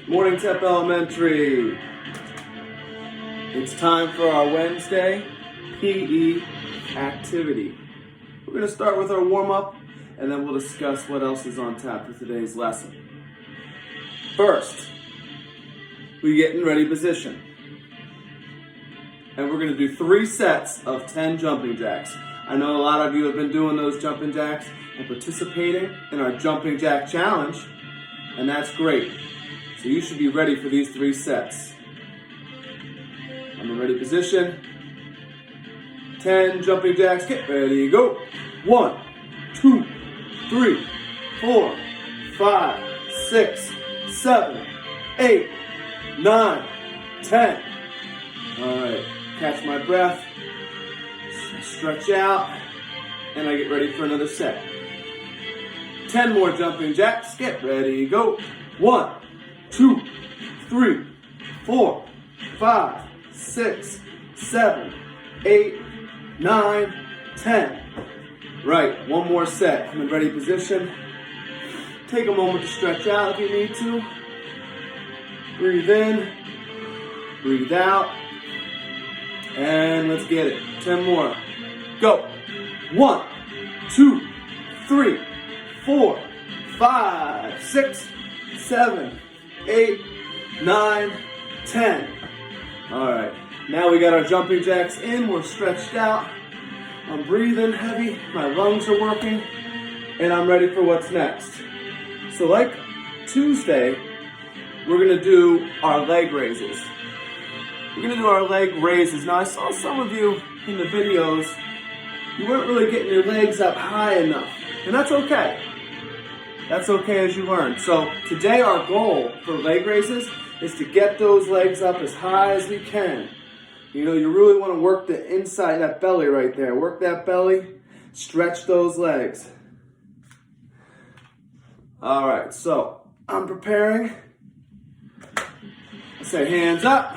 Morning, TEP Elementary. It's time for our Wednesday PE activity. We're going to start with our warm-up, and then we'll discuss what else is on tap for today's lesson. First, we get in ready position. And we're going to do 3 sets of 10 jumping jacks. I know a lot of you have been doing those jumping jacks and participating in our jumping jack challenge, and that's great. So you should be ready for these 3 sets. I'm in ready position. 10 jumping jacks, get ready, go. 1, 2, 3, 4, 5, 6, 7, 8, 9, 10. All right, catch my breath, stretch out, and I get ready for another set. 10 more jumping jacks, get ready, go. 1, 2, 3, 4, 5, 6, 7, 8, 9, 10. Right, one more set. I'm in ready position. Take a moment to stretch out if you need to. Breathe in, breathe out, and let's get it. 10 more. Go. 1, 2, 3, 4, 5, 6, 7, 8, 9, 10. All right, now we got our jumping jacks in. We're stretched out. I'm breathing heavy. My lungs are working, and I'm ready for what's next. So like Tuesday, we're gonna do our leg raises. We're gonna do our leg raises. Now I saw some of you in the videos, you weren't really getting your legs up high enough, and that's okay. That's okay as you learn. So today our goal for leg raises is to get those legs up as high as we can. You know, you really want to work the inside, that belly right there. Work that belly, stretch those legs. All right, so I'm preparing. I say hands up.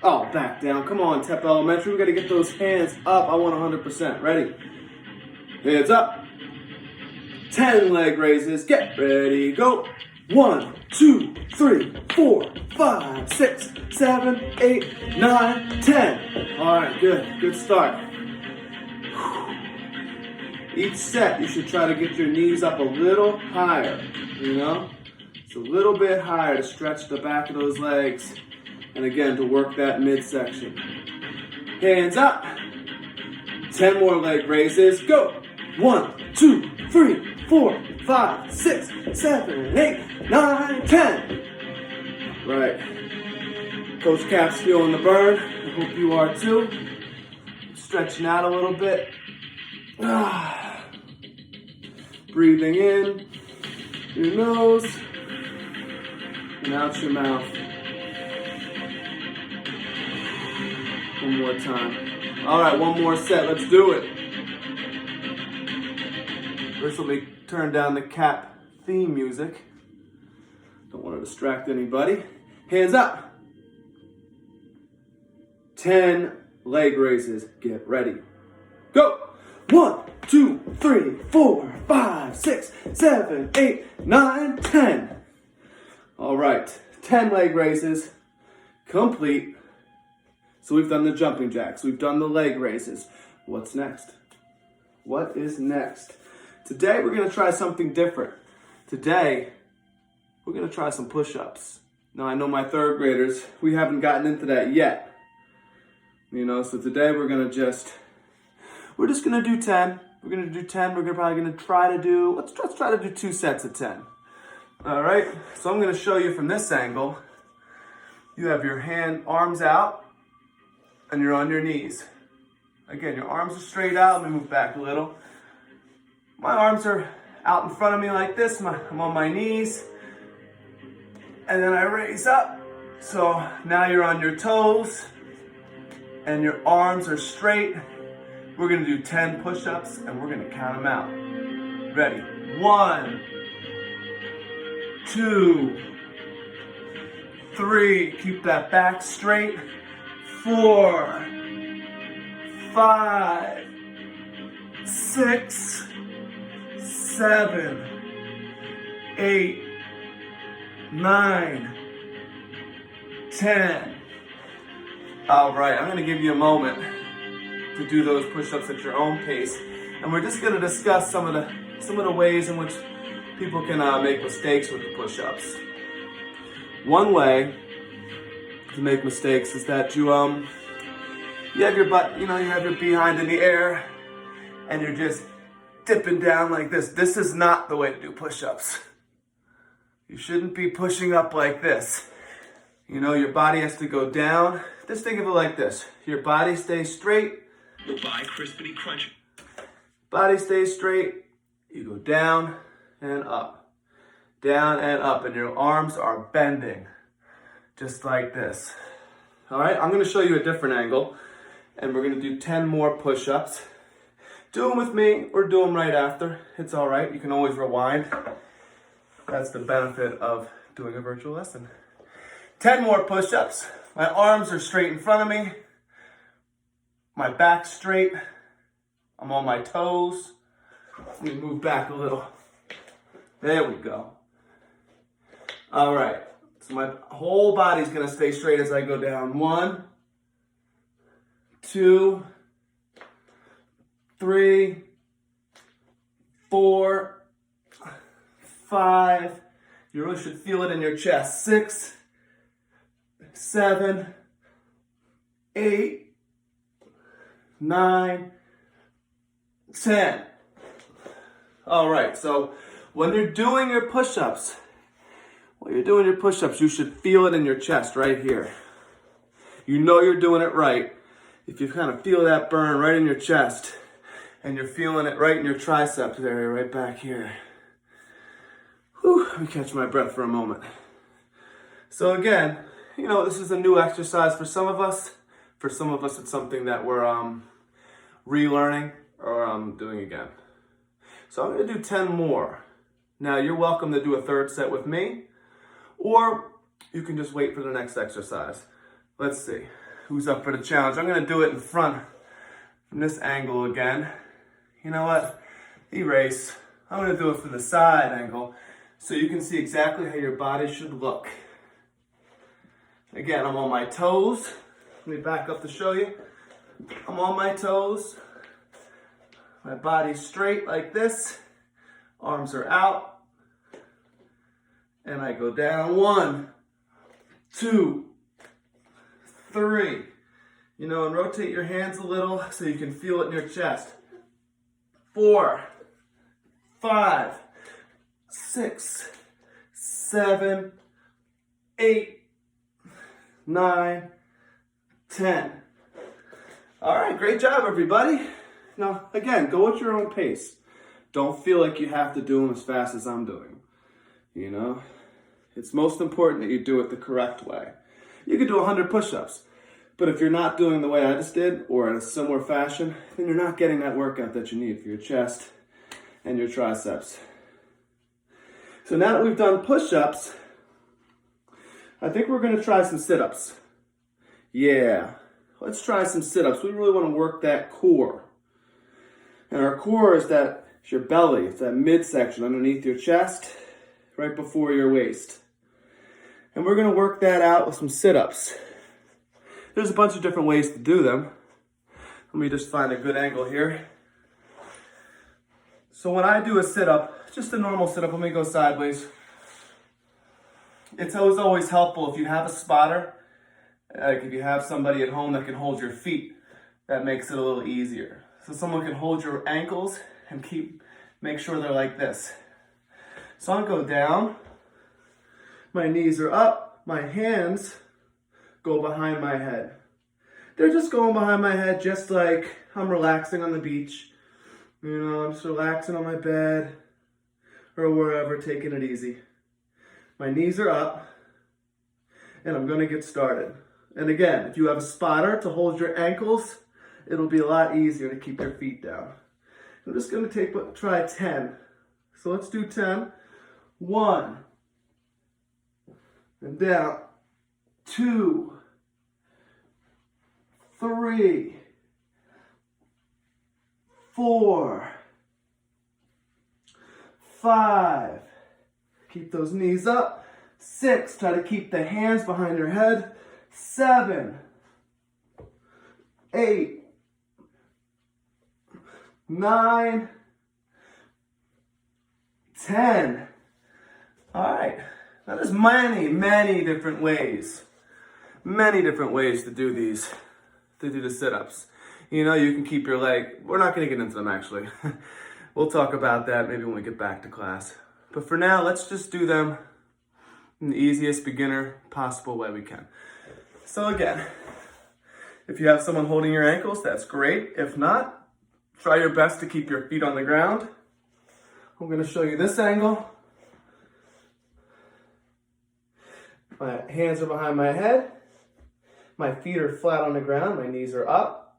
Oh, back down. Come on, TEP Elementary. We got to get those hands up. I want 100%. Ready? Hands up. 10 leg raises. Get ready. Go. 1, 2, 3, 4, 5, 6, 7, 8, 9, 10. All right, good. Good start. Each set, you should try to get your knees up a little higher, you know? It's a little bit higher to stretch the back of those legs. And again, to work that midsection. Hands up. 10 more leg raises. Go. 1, 2, 3, 4, 5, 6, 7, 8, 9, 10. Right. Coach Cap's feeling the burn. I hope you are too. Stretching out a little bit. Breathing in your nose and out your mouth. One more time. All right, one more set. Let's do it. First, let me turn down the cap theme music. Don't want to distract anybody. Hands up. 10 leg raises. Get ready. Go. 1, 2, 3, 4, 5, 6, 7, 8, 9, 10. All right, 10 leg raises. Complete. So we've done the jumping jacks. We've done the leg raises. What's next? What is next? Today we're going to try something different. Today we're going to try some push-ups. Now I know my 3rd graders, we haven't gotten into that yet. You know, so today we're just going to do 10. We're going to do 10. We're probably going to try to do, let's try to do 2 sets of 10. All right, so I'm going to show you from this angle. You have your arms out, and you're on your knees. Again, your arms are straight out. Let me move back a little. My arms are out in front of me like this. I'm on my knees. And then I raise up. So now you're on your toes, and your arms are straight. We're going to do 10 push-ups, and we're going to count them out. Ready? 1, 2, 3. Keep that back straight. 4, 5, 6, 7, 8, 9, 10. All right, I'm gonna give you a moment to do those push-ups at your own pace. And we're just gonna discuss some of the ways in which people can make mistakes with the push-ups. One way to make mistakes is that you have your butt, you have your behind in the air and you're just dipping down like this. This is not the way to do push-ups. You shouldn't be pushing up like this. Your body has to go down. Just think of it like this. Your body stays straight. Buy crispity crunch. Body stays straight. You go down and up. Down and up. And your arms are bending. Just like this. All right, I'm going to show you a different angle. And we're going to do 10 more push-ups. Do them with me or do them right after. It's all right. You can always rewind. That's the benefit of doing a virtual lesson. 10 more push-ups. My arms are straight in front of me. My back's straight. I'm on my toes. Let me move back a little. There we go. All right. So my whole body's going to stay straight as I go down. 1, 2, 3, 4, 5. You really should feel it in your chest. 6, 7, 8, 9, 10. All right, so when you're doing your push-ups, you should feel it in your chest right here. You know you're doing it right. If you kind of feel that burn right in your chest and you're feeling it right in your triceps area, right back here. Whew, let me catch my breath for a moment. So again, this is a new exercise for some of us. For some of us, it's something that we're relearning or doing again. So I'm going to do 10 more. Now, you're welcome to do a third set with me, or you can just wait for the next exercise. Let's see. Who's up for the challenge? I'm going to do it in front from this angle again. You know what? Erase. I'm going to do it from the side angle so you can see exactly how your body should look. Again, I'm on my toes. Let me back up to show you. I'm on my toes. My body's straight like this. Arms are out. And I go down. 1, 2, 3. And rotate your hands a little so you can feel it in your chest. 4, 5, 6, 7, 8, 9, 10. All right, great job, everybody. Now, again, go at your own pace. Don't feel like you have to do them as fast as I'm doing. It's most important that you do it the correct way. You could do 100 push-ups, but if you're not doing the way I just did, or in a similar fashion, then you're not getting that workout that you need for your chest and your triceps. So now that we've done push-ups, I think we're going to try some sit-ups. Yeah, let's try some sit-ups. We really want to work that core. And our core is your belly. It's that midsection underneath your chest, right before your waist. And we're going to work that out with some sit-ups. There's a bunch of different ways to do them. Let me just find a good angle here. So when I do a sit-up, just a normal sit-up, let me go sideways. It's always helpful if you have a spotter, like if you have somebody at home that can hold your feet, that makes it a little easier. So someone can hold your ankles and make sure they're like this. So I'll go down, my knees are up, my hands go behind my head. They're just going behind my head just like I'm relaxing on the beach. I'm just relaxing on my bed or wherever, taking it easy. My knees are up and I'm gonna get started. And again, if you have a spotter to hold your ankles, it'll be a lot easier to keep your feet down. I'm just gonna try 10. So let's do 10. 1, and down. 2, 3, 4, 5. Keep those knees up. 6, try to keep the hands behind your head. 7, 8, 9, 10. All right, now there's many different ways to do the sit-ups. You know, you can keep your leg, we're not gonna get into them actually. We'll talk about that maybe when we get back to class. But for now, let's just do them in the easiest beginner possible way we can. So again, if you have someone holding your ankles, that's great. If not, try your best to keep your feet on the ground. I'm gonna show you this angle. My hands are behind my head. My feet are flat on the ground. My knees are up.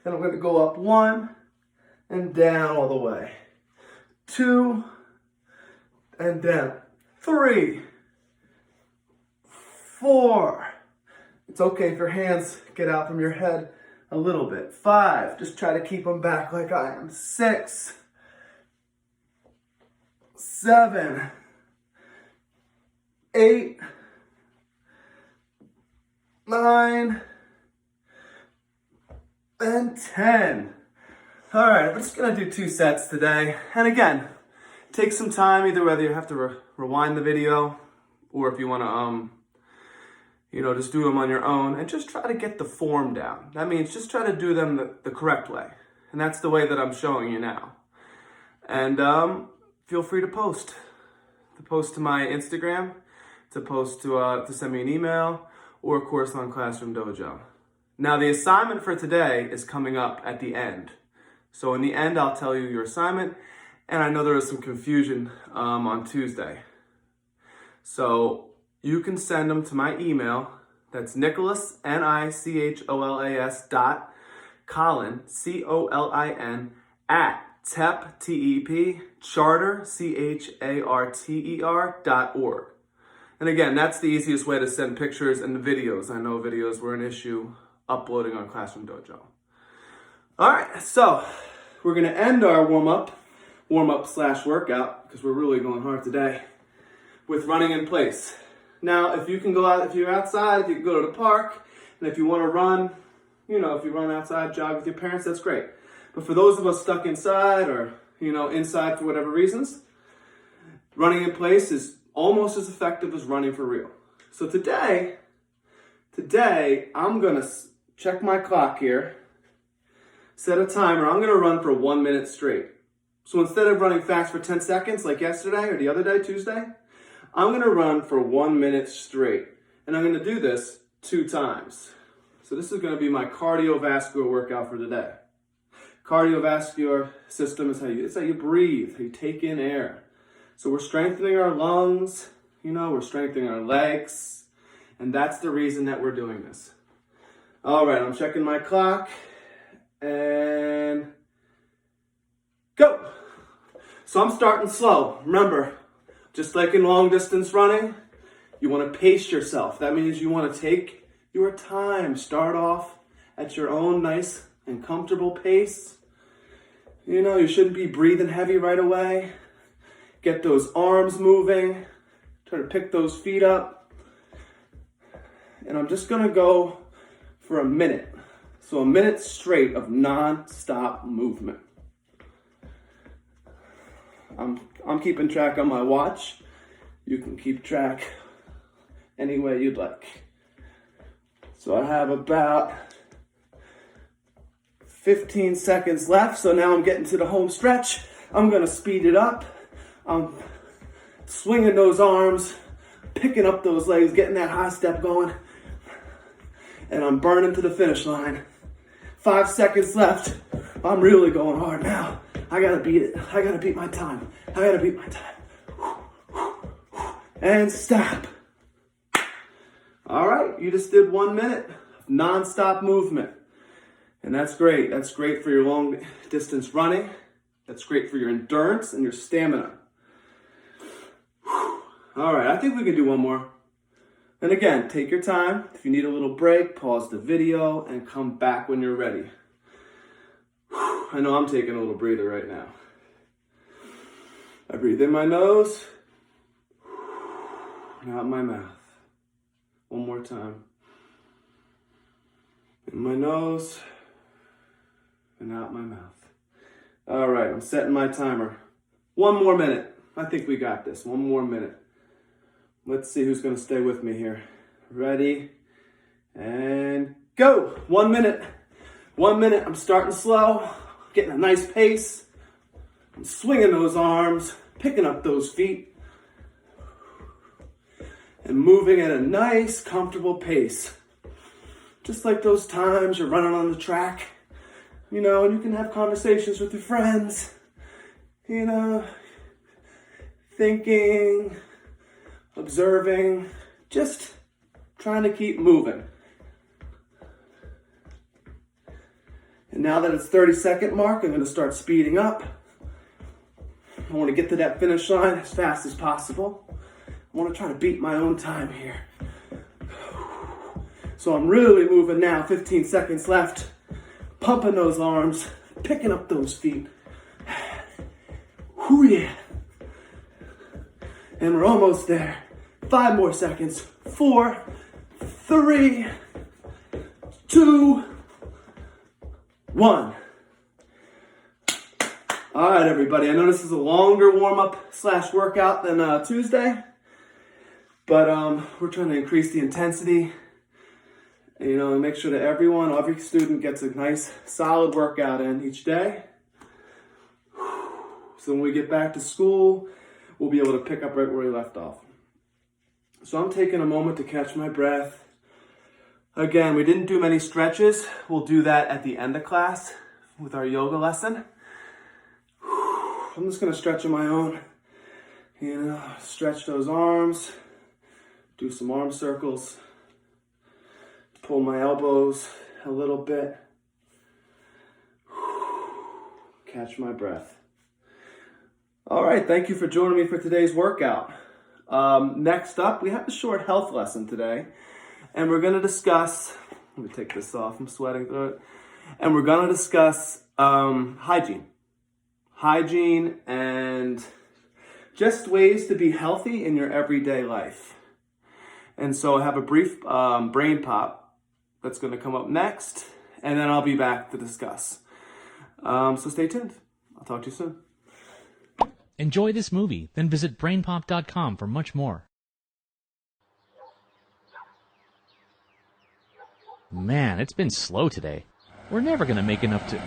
Then I'm gonna go up 1 and down all the way. 2 and down. 3, 4. It's okay if your hands get out from your head a little bit. 5, just try to keep them back like I am. 6, 7, 8, 9, and 10. All right, we're just gonna do 2 sets today. And again, take some time, either whether you have to rewind the video or if you wanna, just do them on your own and just try to get the form down. That means just try to do them the correct way. And that's the way that I'm showing you now. And feel free to post. To post to my Instagram, to send me an email, or of course on Classroom Dojo. Now the assignment for today is coming up at the end. So in the end, I'll tell you your assignment, and I know there was some confusion on Tuesday. So you can send them to my email. That's Nicholas, Nicholas Colin, Colin, at TEP, TEP, charter, charter.org. And again, that's the easiest way to send pictures and the videos. I know videos were an issue uploading on Classroom Dojo. All right, so we're gonna end our warm-up / workout, because we're really going hard today, with running in place. Now, if you can go out, if you're outside, you can go to the park, and if you wanna run, if you run outside, jog with your parents, that's great. But for those of us stuck inside or, inside for whatever reasons, running in place is almost as effective as running for real. So today, I'm gonna check my clock here, set a timer. I'm gonna run for 1 minute straight. So instead of running fast for 10 seconds like yesterday or the other day, Tuesday, I'm gonna run for 1 minute straight. And I'm gonna do this 2 times. So this is gonna be my cardiovascular workout for today. Cardiovascular system is how you breathe, how you take in air. So we're strengthening our lungs, we're strengthening our legs, and that's the reason that we're doing this. All right, I'm checking my clock, and go. So I'm starting slow. Remember, just like in long distance running, you want to pace yourself. That means you want to take your time. Start off at your own nice and comfortable pace. You shouldn't be breathing heavy right away. Get those arms moving. Try to pick those feet up. And I'm just gonna go for a minute. So a minute straight of non-stop movement. I'm keeping track on my watch. You can keep track any way you'd like. So I have about 15 seconds left. So now I'm getting to the home stretch. I'm gonna speed it up. I'm swinging those arms, picking up those legs, getting that high step going. And I'm burning to the finish line. 5 seconds left. I'm really going hard now. I gotta beat it. I gotta beat my time. And stop. All right, you just did 1 minute of non-stop movement. And that's great. That's great for your long distance running. That's great for your endurance and your stamina. All right, I think we can do one more. And again, take your time. If you need a little break, pause the video and come back when you're ready. I know I'm taking a little breather right now. I breathe in my nose and out my mouth. One more time. In my nose and out my mouth. All right, I'm setting my timer. 1 more minute. I think we got this. 1 more minute. Let's see who's going to stay with me here. Ready? And go. 1 minute. 1 minute. I'm starting slow, getting a nice pace. I'm swinging those arms, picking up those feet, and moving at a nice, comfortable pace. Just like those times you're running on the track, and you can have conversations with your friends, thinking, observing, just trying to keep moving. And now that it's 30-second mark, I'm going to start speeding up. I want to get to that finish line as fast as possible. I want to try to beat my own time here. So I'm really moving now, 15 seconds left. Pumping those arms, picking up those feet. Whoo yeah. And we're almost there. 5 more seconds. 4, 3, 2, 1. All right, everybody. I know this is a longer warm-up/workout than Tuesday, but we're trying to increase the intensity, and make sure that every student gets a nice, solid workout in each day. So when we get back to school, we'll be able to pick up right where we left off. So I'm taking a moment to catch my breath. Again, we didn't do many stretches. We'll do that at the end of class with our yoga lesson. I'm just going to stretch on my own, stretch those arms, do some arm circles, pull my elbows a little bit, catch my breath. All right, thank you for joining me for today's workout. Next up, we have a short health lesson today, and we're going to discuss, let me take this off, I'm sweating through it, and we're going to discuss hygiene. Hygiene and just ways to be healthy in your everyday life. And so I have a brief brain pop that's going to come up next, and then I'll be back to discuss. So stay tuned. I'll talk to you soon. Enjoy this movie, then visit brainpop.com for much more. Man, it's been slow today. We're never going to make enough to...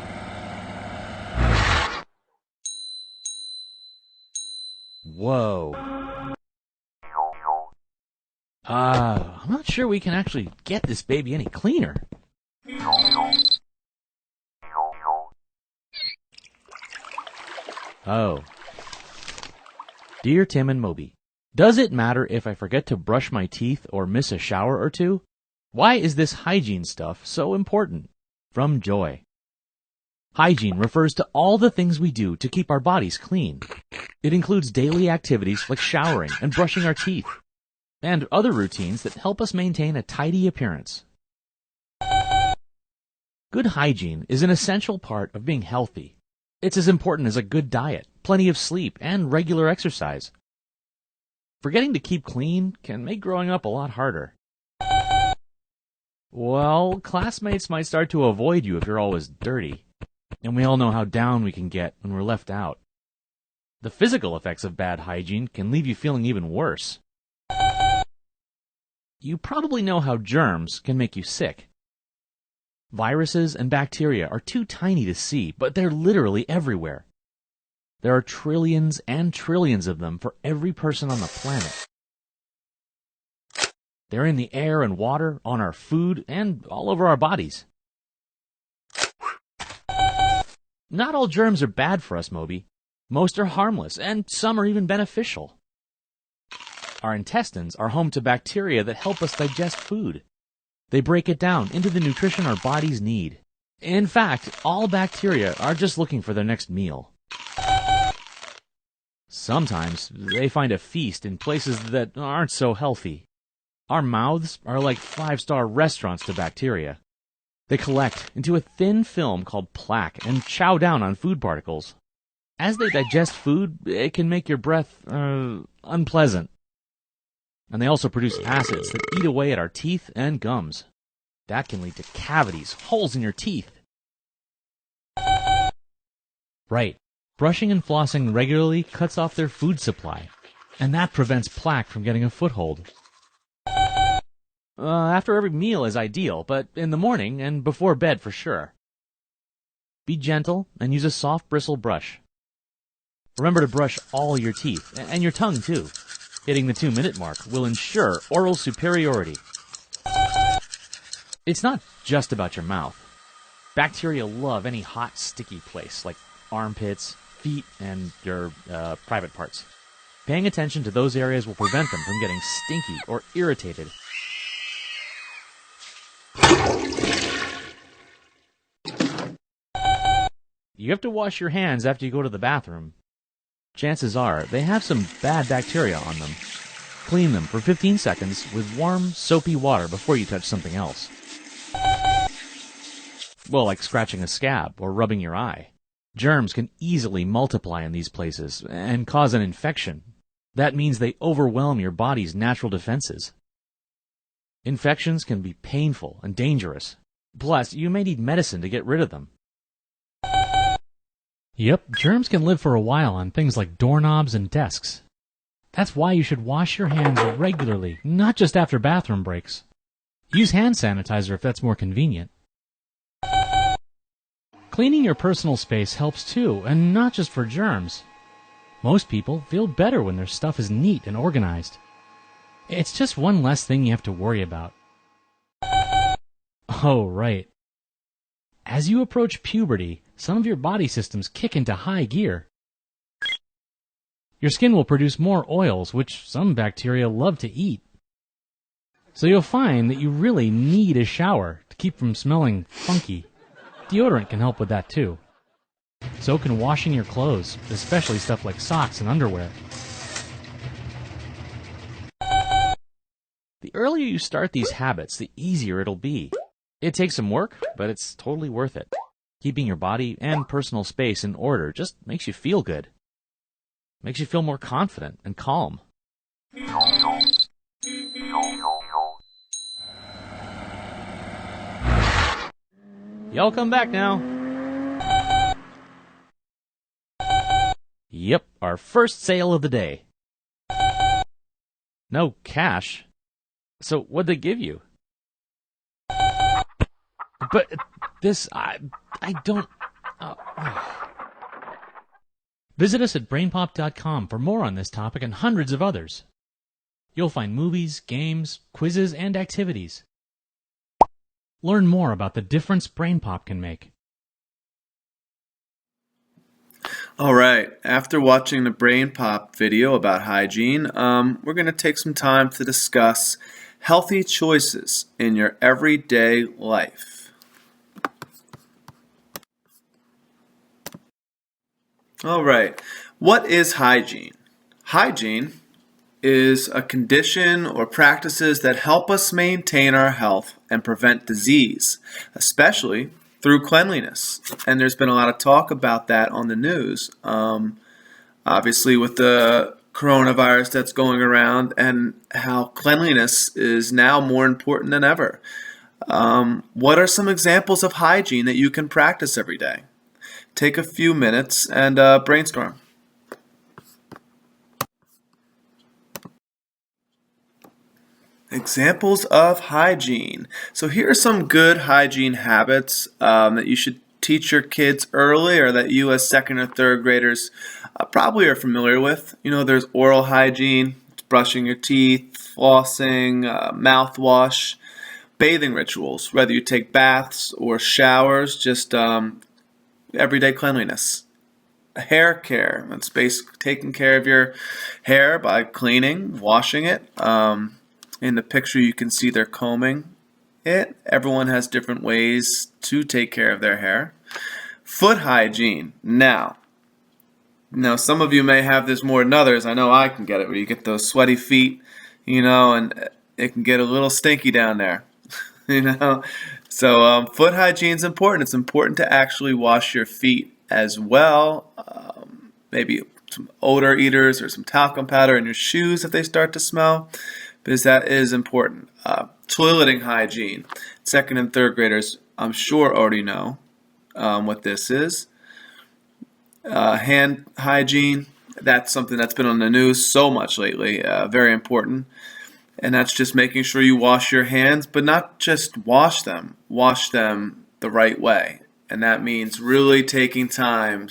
Whoa. I'm not sure we can actually get this baby any cleaner. Oh. Dear Tim and Moby, does it matter if I forget to brush my teeth or miss a shower or two? Why is this hygiene stuff so important? From Joy. Hygiene refers to all the things we do to keep our bodies clean. It includes daily activities like showering and brushing our teeth, and other routines that help us maintain a tidy appearance. Good hygiene is an essential part of being healthy. It's as important as a good diet, plenty of sleep, and regular exercise. Forgetting to keep clean can make growing up a lot harder. Well, classmates might start to avoid you if you're always dirty. And we all know how down we can get when we're left out. The physical effects of bad hygiene can leave you feeling even worse. You probably know how germs can make you sick. Viruses and bacteria are too tiny to see, but they're literally everywhere. There are trillions and trillions of them for every person on the planet. They're in the air and water, on our food, and all over our bodies. Not all germs are bad for us, Moby. Most are harmless, and some are even beneficial. Our intestines are home to bacteria that help us digest food. They break it down into the nutrition our bodies need. In fact, all bacteria are just looking for their next meal. Sometimes they find a feast in places that aren't so healthy. Our mouths are like 5-star restaurants to bacteria. They collect into a thin film called plaque and chow down on food particles. As they digest food, it can make your breath unpleasant. And they also produce acids that eat away at our teeth and gums. That can lead to cavities, holes in your teeth. Right. Brushing and flossing regularly cuts off their food supply, and that prevents plaque from getting a foothold. After every meal is ideal, but in the morning and before bed for sure. Be gentle and use a soft bristle brush. Remember to brush all your teeth, and your tongue too. Hitting the 2-minute mark will ensure oral superiority. It's not just about your mouth. Bacteria love any hot, sticky place, like armpits, feet, and your private parts. Paying attention to those areas will prevent them from getting stinky or irritated. You have to wash your hands after you go to the bathroom. Chances are they have some bad bacteria on them. Clean them for 15 seconds with warm, soapy water before you touch something else. Well, like scratching a scab or rubbing your eye. Germs can easily multiply in these places and cause an infection. That means they overwhelm your body's natural defenses. Infections can be painful and dangerous. Plus, you may need medicine to get rid of them. Yep, germs can live for a while on things like doorknobs and desks. That's why you should wash your hands regularly, not just after bathroom breaks. Use hand sanitizer if that's more convenient. Cleaning your personal space helps too, and not just for germs. Most people feel better when their stuff is neat and organized. It's just one less thing you have to worry about. Oh, right. As you approach puberty, some of your body systems kick into high gear. Your skin will produce more oils, which some bacteria love to eat. So you'll find that you really need a shower to keep from smelling funky. Deodorant can help with that too. So can washing your clothes, especially stuff like socks and underwear. The earlier you start these habits, the easier it'll be. It takes some work, but it's totally worth it. Keeping your body and personal space in order just makes you feel good. Makes you feel more confident and calm. Y'all come back now. Yep, our first sale of the day. No cash. So what'd they give you? But this, I don't... Visit us at brainpop.com for more on this topic and hundreds of others. You'll find movies, games, quizzes, and activities. Learn more about the difference BrainPop can make. All right, after watching the Brain Pop video about hygiene, we're going to take some time to discuss healthy choices in your everyday life. All right, what is hygiene? Hygiene is a condition or practices that help us maintain our health and prevent disease, especially through cleanliness. And there's been a lot of talk about that on the news. Obviously with the coronavirus that's going around and how cleanliness is now more important than ever. What are some examples of hygiene that you can practice every day? Take a few minutes and brainstorm. Examples of hygiene. So here are some good hygiene habits that you should teach your kids early, or that you as second or third graders probably are familiar with. You know, there's oral hygiene, brushing your teeth, flossing, mouthwash, bathing rituals, whether you take baths or showers, just everyday cleanliness. Hair care, that's basically taking care of your hair by cleaning, washing it. In the picture you can see they're combing it. Everyone has different ways to take care of their hair. Foot hygiene. Now some of you may have this more than others. I know I can get it, where you get those sweaty feet, and it can get a little stinky down there. So foot hygiene is important. It's important to actually wash your feet as well. Maybe some odor eaters or some talcum powder in your shoes if they start to smell. because that is important. Toileting hygiene. Second and third graders, I'm sure, already know what this is. Hand hygiene, that's something that's been on the news so much lately, very important. And that's just making sure you wash your hands, but not just wash them the right way. And that means really taking time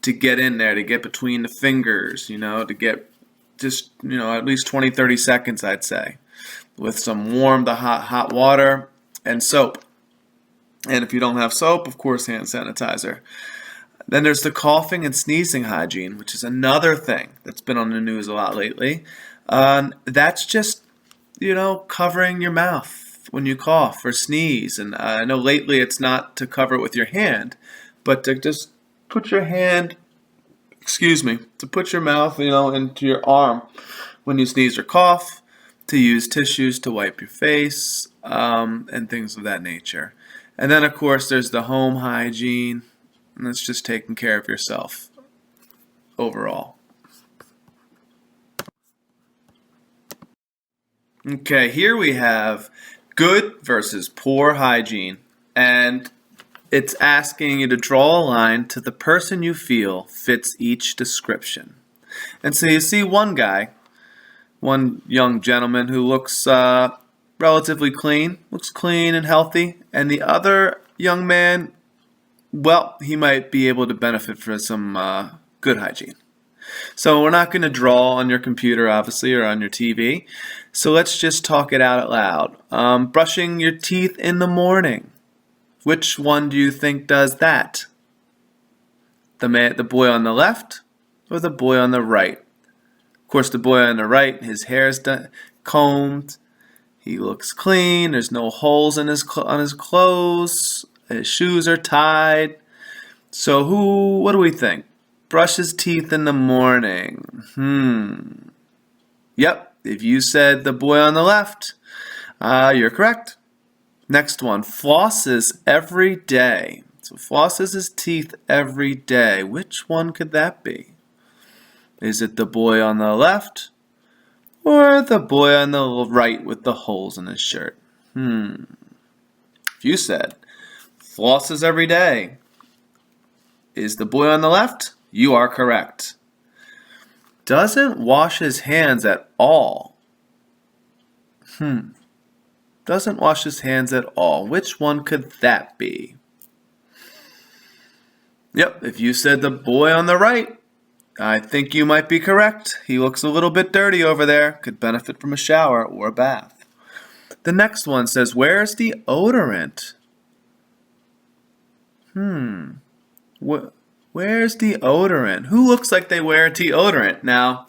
to get in there, to get between the fingers, to get just, at least 20, 30 seconds, I'd say, with some warm to hot water and soap. And if you don't have soap, of course, hand sanitizer. Then there's the coughing and sneezing hygiene, which is another thing that's been on the news a lot lately. That's just, covering your mouth when you cough or sneeze. And I know lately it's not to cover it with your hand, but to just put your hand, to put your mouth, into your arm when you sneeze or cough, to use tissues to wipe your face, and things of that nature. And then, of course, there's the home hygiene, and that's just taking care of yourself overall. Okay, here we have good versus poor hygiene, and it's asking you to draw a line to the person you feel fits each description. And so you see one young gentleman who looks relatively clean, looks clean and healthy, and the other young man, well, he might be able to benefit from some good hygiene. So we're not going to draw on your computer, obviously, or on your TV. So let's just talk it out loud. Brushing your teeth in the morning. Which one do you think does that? The boy on the left or the boy on the right? Of course, the boy on the right, his hair's combed. He looks clean. There's no holes on his clothes. His shoes are tied. So what do we think? Brushes teeth in the morning. Yep, if you said the boy on the left, you're correct. Next one, flosses every day. So flosses his teeth every day. Which one could that be? Is it the boy on the left or the boy on the right with the holes in his shirt? If you said flosses every day, is the boy on the left? You are correct. Doesn't wash his hands at all. Doesn't wash his hands at all. Which one could that be? Yep, if you said the boy on the right, I think you might be correct. He looks a little bit dirty over there. Could benefit from a shower or a bath. The next one says, where's the odorant? Where's deodorant? Who looks like they wear deodorant? Now,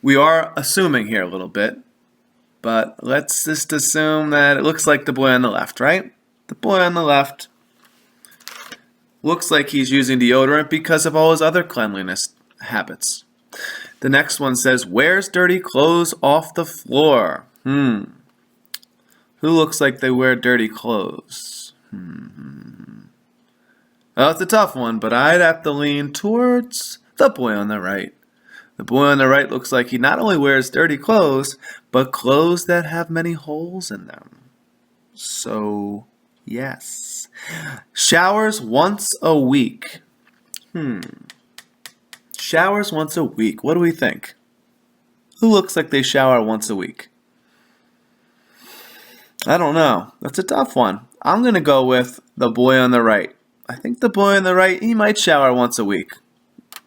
we are assuming here a little bit, but let's just assume that it looks like the boy on the left, right? The boy on the left looks like he's using deodorant because of all his other cleanliness habits. The next one says, wears dirty clothes off the floor? Who looks like they wear dirty clothes? Well, it's a tough one, but I'd have to lean towards the boy on the right. The boy on the right looks like he not only wears dirty clothes, but clothes that have many holes in them. So, yes. Showers once a week. Showers once a week. What do we think? Who looks like they shower once a week? I don't know. That's a tough one. I'm going to go with the boy on the right. I think the boy on the right, he might shower once a week.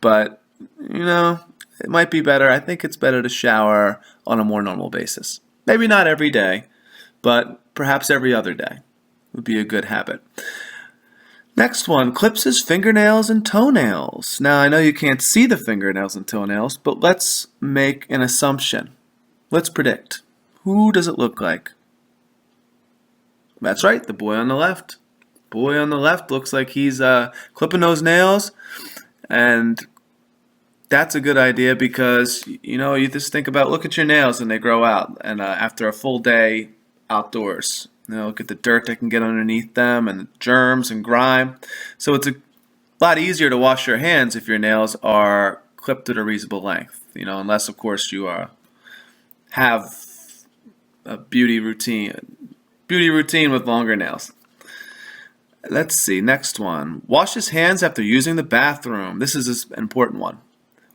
But, it might be better. I think it's better to shower on a more normal basis. Maybe not every day, but perhaps every other day would be a good habit. Next one, clips his fingernails and toenails. Now, I know you can't see the fingernails and toenails, but let's make an assumption. Let's predict. Who does it look like? That's right, the boy on the left. Boy on the left looks like he's clipping those nails, and that's a good idea because, you just think about, look at your nails and they grow out, and after a full day outdoors, look at the dirt that can get underneath them and the germs and grime. So it's a lot easier to wash your hands if your nails are clipped at a reasonable length, unless, of course, you have a beauty routine. Beauty routine with longer nails. Let's see, next one. Wash his hands after using the bathroom. This is an important one.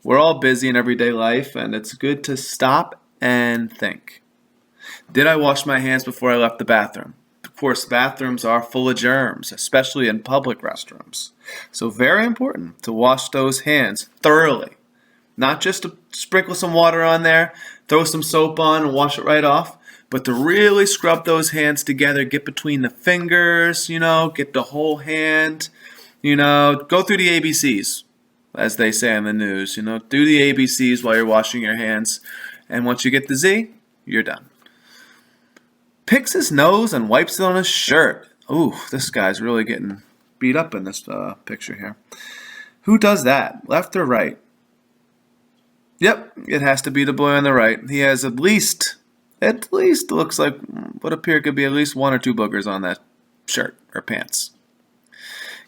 We're all busy in everyday life, and it's good to stop and think. Did I wash my hands before I left the bathroom? Of course, bathrooms are full of germs, especially in public restrooms. So very important to wash those hands thoroughly. Not just to sprinkle some water on there, throw some soap on and wash it right off, but to really scrub those hands together, get between the fingers, get the whole hand, go through the ABCs, as they say on the news, do the ABCs while you're washing your hands. And once you get the Z, you're done. Picks his nose and wipes it on his shirt. Ooh, this guy's really getting beat up in this picture here. Who does that? Left or right? Yep, it has to be the boy on the right. He has at least looks like what appear could be at least 1 or 2 boogers on that shirt or pants.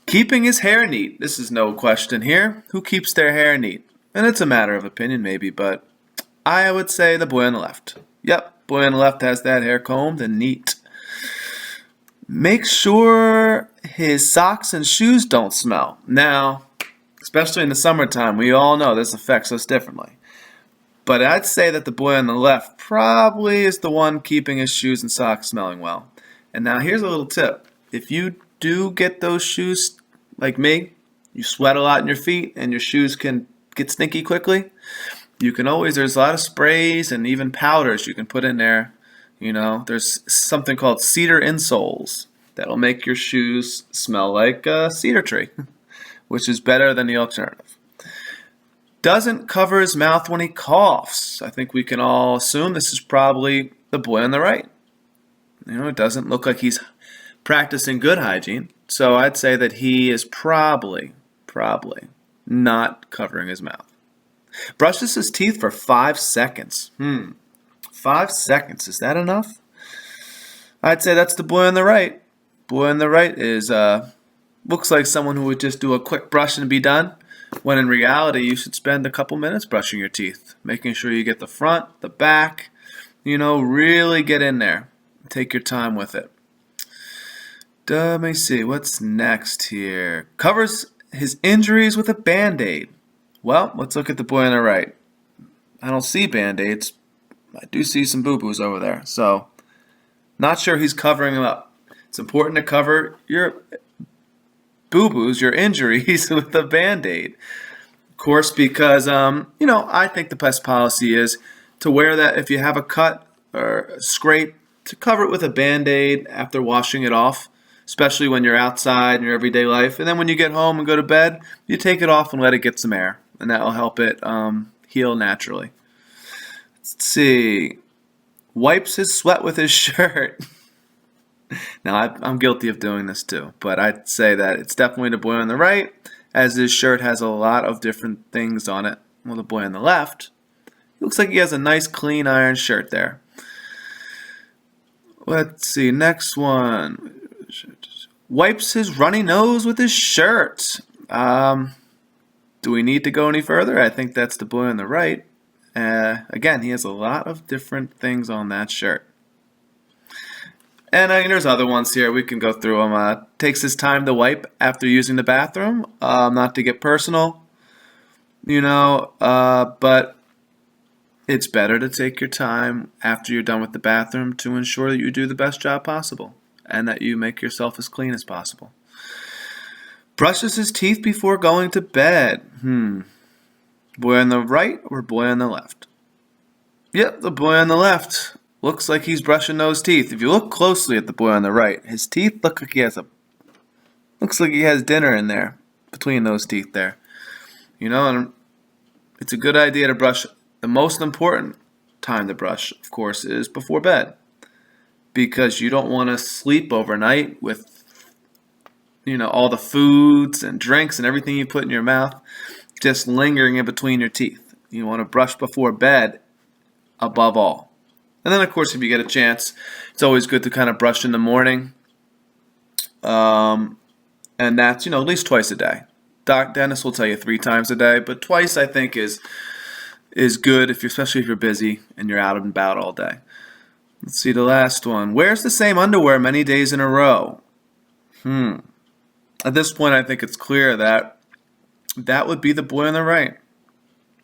Keeping his hair neat. This is no question here. Who keeps their hair neat? And it's a matter of opinion maybe, but I would say the boy on the left. Yep, boy on the left has that hair combed and neat. Make sure his socks and shoes don't smell. Now, especially in the summertime, we all know this affects us differently. But I'd say that the boy on the left probably is the one keeping his shoes and socks smelling well. And now here's a little tip. If you do get those shoes like me, you sweat a lot in your feet and your shoes can get stinky quickly, you can always, there's a lot of sprays and even powders you can put in there. There's something called cedar insoles that'll make your shoes smell like a cedar tree, which is better than the alternative. Doesn't cover his mouth when he coughs. I think we can all assume this is probably the boy on the right. It doesn't look like he's practicing good hygiene. So I'd say that he is probably not covering his mouth. Brushes his teeth for 5 seconds. 5 seconds, is that enough? I'd say that's the boy on the right. Boy on the right is looks like someone who would just do a quick brush and be done, when in reality you should spend a couple minutes brushing your teeth, making sure you get the front, the back, really get in there. Take your time with it. Let me see, what's next here? Covers his injuries with a Band-Aid. Well, let's look at the boy on the right. I don't see Band-Aids. I do see some boo-boos over there, so not sure he's covering them up. It's important to cover your boo-boos, your injuries, with a Band-Aid. Of course, because, I think the best policy is to wear that if you have a cut or a scrape, to cover it with a Band-Aid after washing it off, especially when you're outside in your everyday life. And then when you get home and go to bed, you take it off and let it get some air, and that will help it heal naturally. Let's see. Wipes his sweat with his shirt. Now, I'm guilty of doing this too, but I'd say that it's definitely the boy on the right, as his shirt has a lot of different things on it. Well, the boy on the left, looks like he has a nice clean iron shirt there. Let's see, next one. Wipes his runny nose with his shirt. Do we need to go any further? I think that's the boy on the right. Again, he has a lot of different things on that shirt. And there's other ones here. We can go through them. Takes his time to wipe after using the bathroom. Not to get personal, but it's better to take your time after you're done with the bathroom to ensure that you do the best job possible and that you make yourself as clean as possible. Brushes his teeth before going to bed. Boy on the right or boy on the left? Yep, the boy on the left. Looks like he's brushing those teeth. If you look closely at the boy on the right, his teeth looks like he has dinner in there, between those teeth there. And it's a good idea to brush. The most important time to brush, of course, is before bed. Because you don't want to sleep overnight with, all the foods and drinks and everything you put in your mouth just lingering in between your teeth. You want to brush before bed above all. And then, of course, if you get a chance, it's always good to kind of brush in the morning. And that's, at least twice a day. Dentist will tell you 3 times a day, but twice I think is good, especially if you're busy and you're out and about all day. Let's see the last one. Wears the same underwear many days in a row. At this point, I think it's clear that that would be the boy on the right.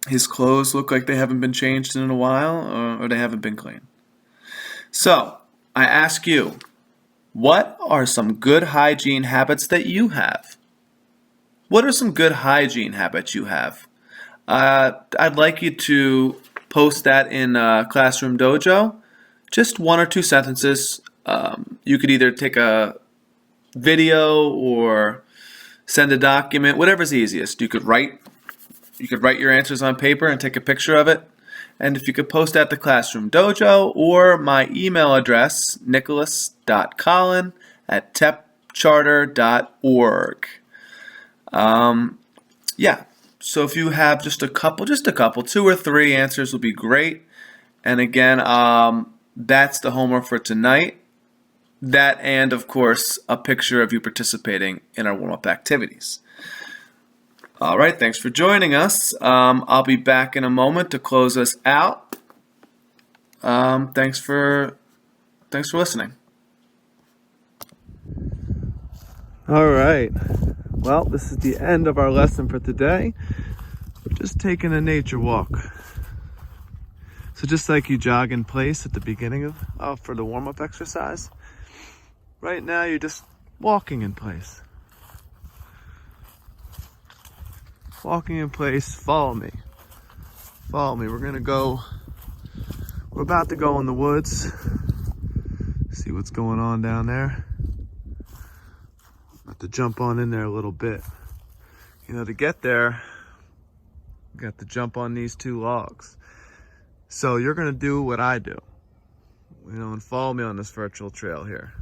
His clothes look like they haven't been changed in a while, or they haven't been cleaned. So, I ask you, what are some good hygiene habits that you have? What are some good hygiene habits you have? I'd like you to post that in Classroom Dojo. Just 1 or 2 sentences. You could either take a video or send a document, whatever's easiest. You could write your answers on paper and take a picture of it. And if you could post at the Classroom Dojo or my email address, nicholas.collin@tepcharter.org. Yeah, so if you have just a couple, 2 or 3 answers would be great. And again, that's the homework for tonight. That and, of course, a picture of you participating in our warm-up activities. All right, thanks for joining us. I'll be back in a moment to close us out. Thanks for listening. All right. Well, this is the end of our lesson for today. We're just taking a nature walk. So just like you jog in place at the beginning for the warm-up exercise, right now you're just walking in place. Walking in place, follow me. Follow me. We're about to go in the woods. See what's going on down there. About to jump on in there a little bit. You know, to get there, you got to jump on these 2 logs. So you're gonna do what I do, you know, and follow me on this virtual trail here.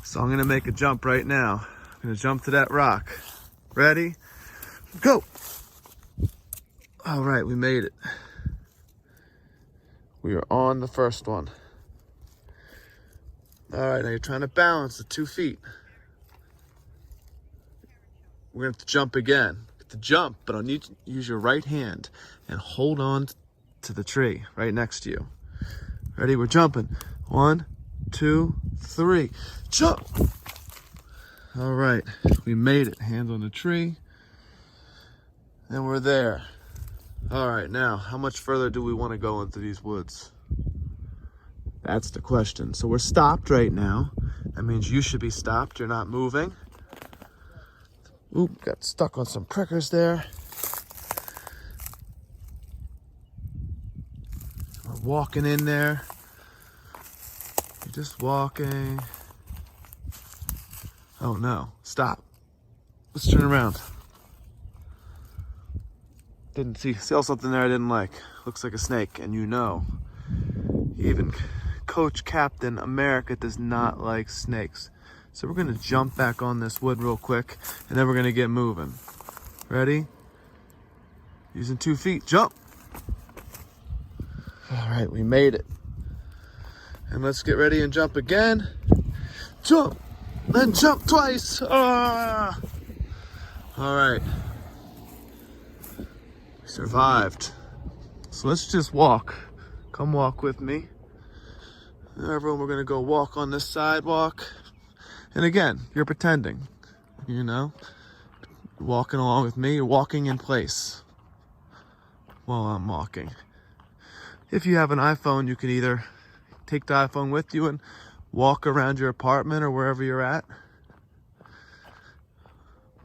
So I'm gonna make a jump right now. I'm gonna jump to that rock. Ready? Go! All right, we made it. We are on the first one. All right, now you're trying to balance the 2 feet. We're gonna have to jump again. To jump, but I need to use your right hand and hold on to the tree right next to you. Ready? We're jumping. 1, 2, 3. Jump! All right, we made it. Hands on the tree. And we're there. All right, now, how much further do we want to go into these woods? That's the question. So we're stopped right now. That means you should be stopped. You're not moving. Oop, got stuck on some prickers there. We're walking in there. You're just walking. Oh no, stop. Let's turn around. Didn't saw something there I didn't like. Looks like a snake, and you know, even Coach Captain America does not like snakes. So we're gonna jump back on this wood real quick, and then we're gonna get moving. Ready? Using 2 feet, jump. All right, we made it. And let's get ready and jump again. Jump, then jump twice. Ah! All right. Survived. So let's just walk. Come walk with me. Everyone, we're gonna go walk on this sidewalk. And again, you're pretending, you know, walking along with me. You're walking in place while I'm walking. If you have an iPhone, you can either take the iPhone with you and walk around your apartment or wherever you're at.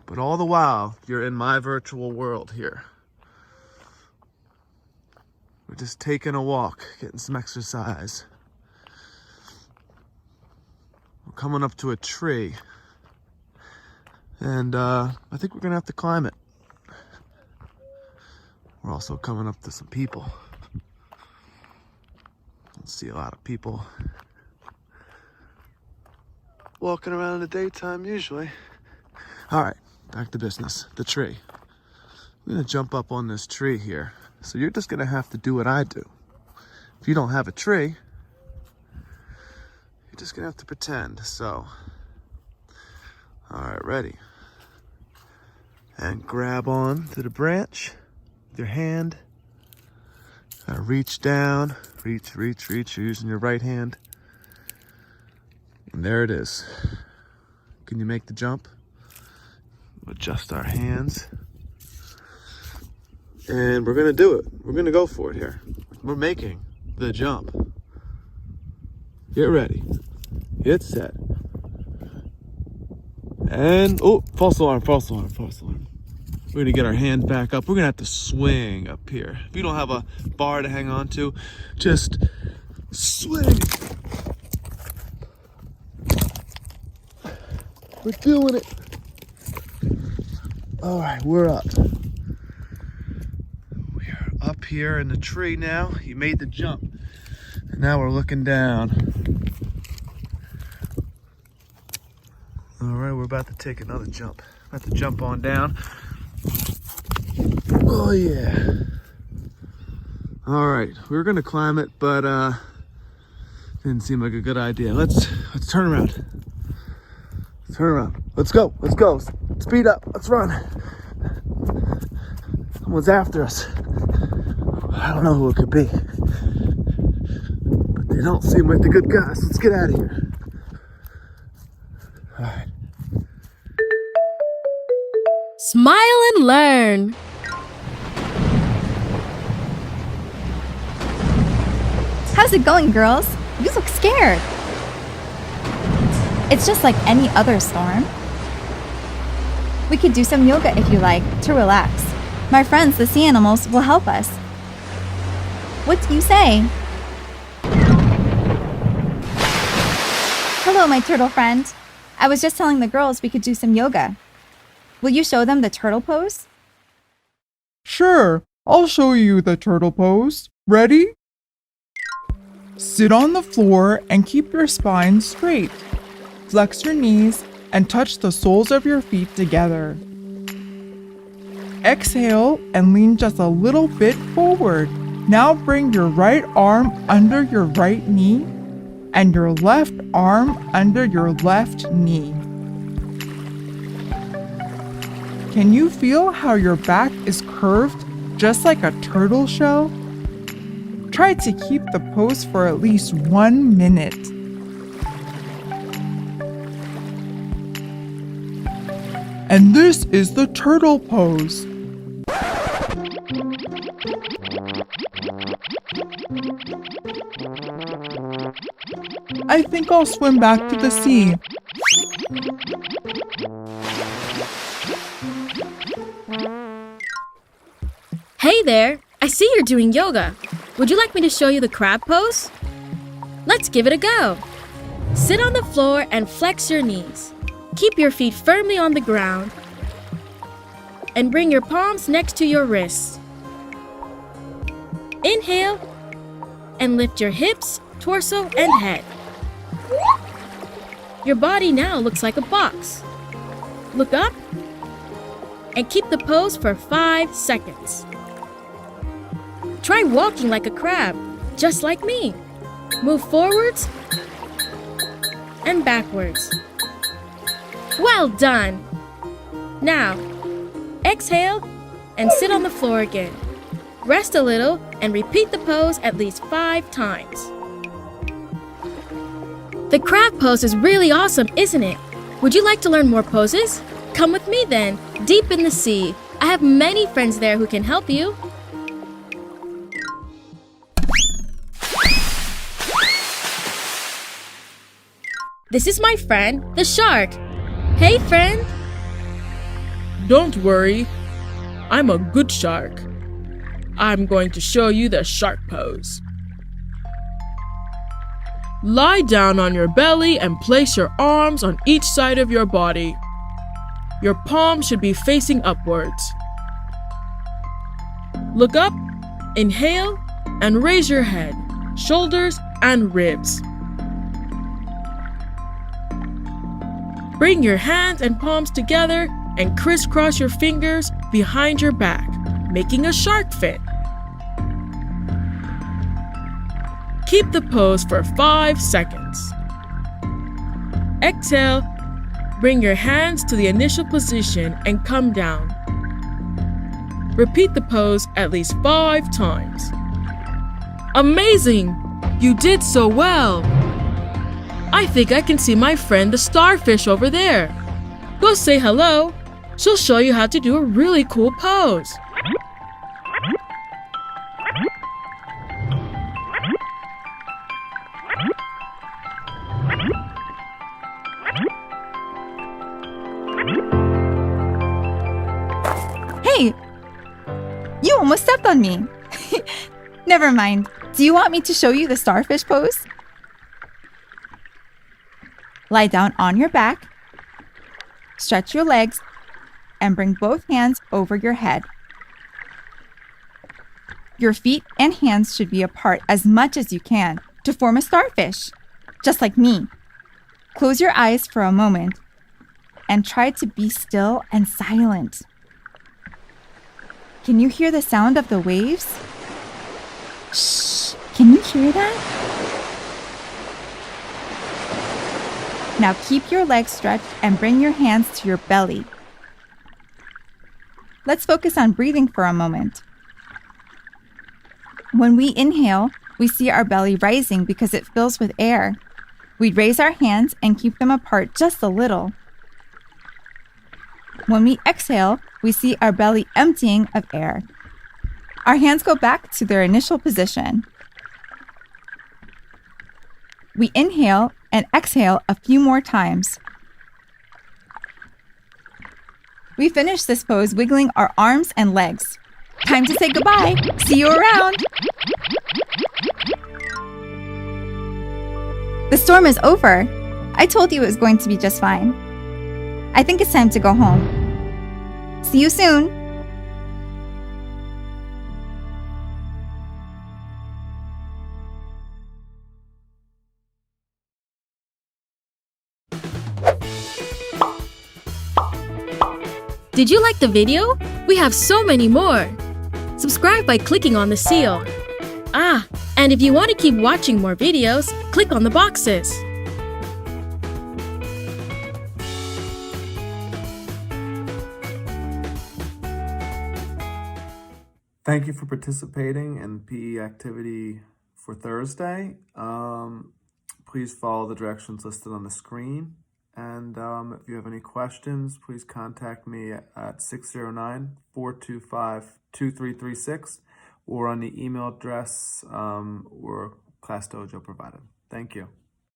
But all the while, you're in my virtual world here. We're just taking a walk, getting some exercise. We're coming up to a tree. And I think we're gonna have to climb it. We're also coming up to some people. Don't see a lot of people walking around in the daytime usually. All right, back to business, the tree. I'm gonna jump up on this tree here. So you're just gonna have to do what I do. If you don't have a tree, you're just gonna have to pretend. So, all right, ready. And grab on to the branch with your hand. Reach down, reach. You're using your right hand. And there it is. Can you make the jump? Adjust our hands. And we're gonna do it. We're gonna go for it here. We're making the jump. Get ready. Get set. And, oh, false alarm. We're gonna get our hand back up. We're gonna have to swing up here. If you don't have a bar to hang on to, just swing. We're doing it. All right, we're up. We're up here in the tree now. You made the jump. And now we're looking down. All right, we're about to take another jump. About to jump on down. Oh yeah. All right, we were gonna climb it, but didn't seem like a good idea. Let's turn around. Let's go. Speed up. Let's run. Someone's after us. I don't know who it could be, but they don't seem like the good guys. Let's get out of here. All right. Smile and learn. How's it going, girls? You look scared. It's just like any other storm. We could do some yoga if you like, to relax. My friends, the sea animals, will help us. What do you say? Hello, my turtle friend. I was just telling the girls we could do some yoga. Will you show them the turtle pose? Sure, I'll show you the turtle pose. Ready? Sit on the floor and keep your spine straight. Flex your knees and touch the soles of your feet together. Exhale and lean just a little bit forward. Now bring your right arm under your right knee and your left arm under your left knee. Can you feel how your back is curved just like a turtle shell? Try to keep the pose for at least 1 minute. And this is the turtle pose. I think I'll swim back to the sea. Hey there, I see you're doing yoga. Would you like me to show you the crab pose? Let's give it a go. Sit on the floor and flex your knees. Keep your feet firmly on the ground and bring your palms next to your wrists. Inhale and lift your hips, torso, and head. Your body now looks like a box. Look up and keep the pose for 5 seconds. Try walking like a crab, just like me. Move forwards and backwards. Well done! Now, exhale and sit on the floor again. Rest a little and repeat the pose at least 5 times. The crab pose is really awesome, isn't it? Would you like to learn more poses? Come with me then, deep in the sea. I have many friends there who can help you. This is my friend, the shark. Hey, friend. Don't worry, I'm a good shark. I'm going to show you the shark pose. Lie down on your belly and place your arms on each side of your body. Your palms should be facing upwards. Look up, inhale, and raise your head, shoulders, and ribs. Bring your hands and palms together and crisscross your fingers behind your back, making a shark fin. Keep the pose for 5 seconds. Exhale, bring your hands to the initial position and come down. Repeat the pose at least 5 times. Amazing! You did so well! I think I can see my friend the starfish over there. Go say hello. She'll show you how to do a really cool pose. Hey! You almost stepped on me. Never mind. Do you want me to show you the starfish pose? Lie down on your back, stretch your legs, and bring both hands over your head. Your feet and hands should be apart as much as you can to form a starfish, just like me. Close your eyes for a moment and try to be still and silent. Can you hear the sound of the waves? Shh! Can you hear that? Now keep your legs stretched and bring your hands to your belly. Let's focus on breathing for a moment. When we inhale, we see our belly rising because it fills with air. We raise our hands and keep them apart just a little. When we exhale, we see our belly emptying of air. Our hands go back to their initial position. We inhale and exhale a few more times. We finish this pose wiggling our arms and legs. Time to say goodbye. See you around. The storm is over. I told you it was going to be just fine. I think it's time to go home. See you soon. Did you like the video? We have so many more. Subscribe by clicking on the seal. And if you want to keep watching more videos, click on the boxes. Thank you for participating in PE activity for Thursday. Please follow the directions listed on the screen. And if you have any questions, please contact me at 609-425-2336 or on the email address or Class Dojo provided. Thank you.